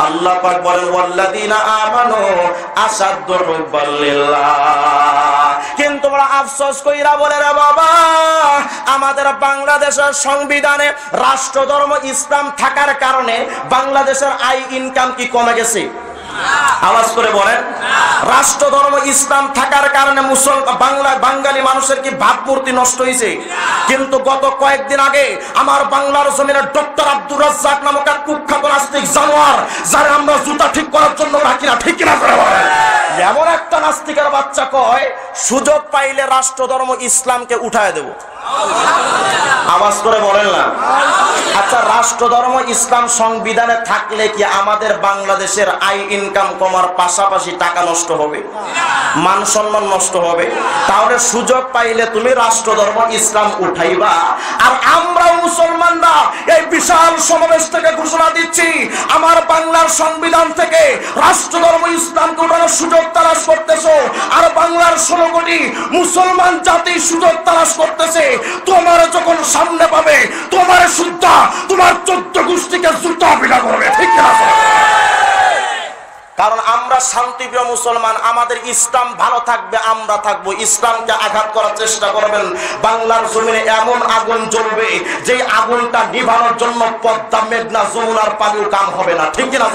আল্লাহ পাক বলেন ওয়াল্লাযীনা আমানু আশাদ্দু হুব্বান লিল্লাহ। কিন্তু বড় আফসোস কইরা বলে রে বাবা, আমাদের বাংলাদেশের সংবিধানে রাষ্ট্রধর্ম ইসলাম থাকার কারণে বাংলাদেশের আয় ইনকাম কি কমে গেছে? আওয়াজ করে বলেন। রাষ্ট্রধর্ম ইসলাম থাকার কারণে বাঙালি মানুষের কি ভাবমূর্তি নষ্ট হয়েছে? কিন্তু গত কয়েকদিন আগে আমার বাংলার জমিনে ডক্টর আব্দুর রাজ্জাক নামক এক কুখ্যাত নাস্তিক জানোয়ার, যারা আমরা জুতা ঠিক করার জন্য রাখি না, ঠিক কিনা করে বলেন, এমন একটা নাস্তিকের বাচ্চা কয় সুযোগ পাইলে রাষ্ট্রধর্ম ইসলামকে উঠায় দেব। আওয়াজ করে বলেন না। আচ্ছা, রাষ্ট্রধর্ম ইসলাম সংবিধানে থাকলে কি আমাদের বাংলাদেশের আয় ইনকাম কমার পাশাপাশি টাকা নষ্ট হবে, মান সম্মান নষ্ট হবে? তাহলে সুযোগ পাইলে তুমি রাষ্ট্রধর্ম ইসলাম উঠাইবা। আর আমরা মুসলমানরা এই বিশাল সমাবেশ থেকে ঘোষণা দিচ্ছি, আমার বাংলার সংবিধান থেকে রাষ্ট্রধর্ম ইসলামকে উঠানোর সুযোগ তালাশ করতেছো, আর বাংলার 16 কোটি মুসলমান জাতি সুযোগ তালাশ করতেছে। তোমার যখন সামনে পাবে, তোমার সুদ্ধা তোমার 14 গোষ্ঠীকে জুতা পিটা করবে, ঠিক আছে? কারণ আমরা শান্তিপ্রিয় মুসলমান, আমাদের ইসলাম ভালো থাকবে, আমরা থাকবো। ইসলামকে আঘাত করার চেষ্টা করবেন, বাংলার জমিনে এমন আগুন জ্বলবে যে আগুনটা নিভানোর জন্য পদ্মা, মেঘনা, যমুনার পানিও কাম হবে না, ঠিক কিনা?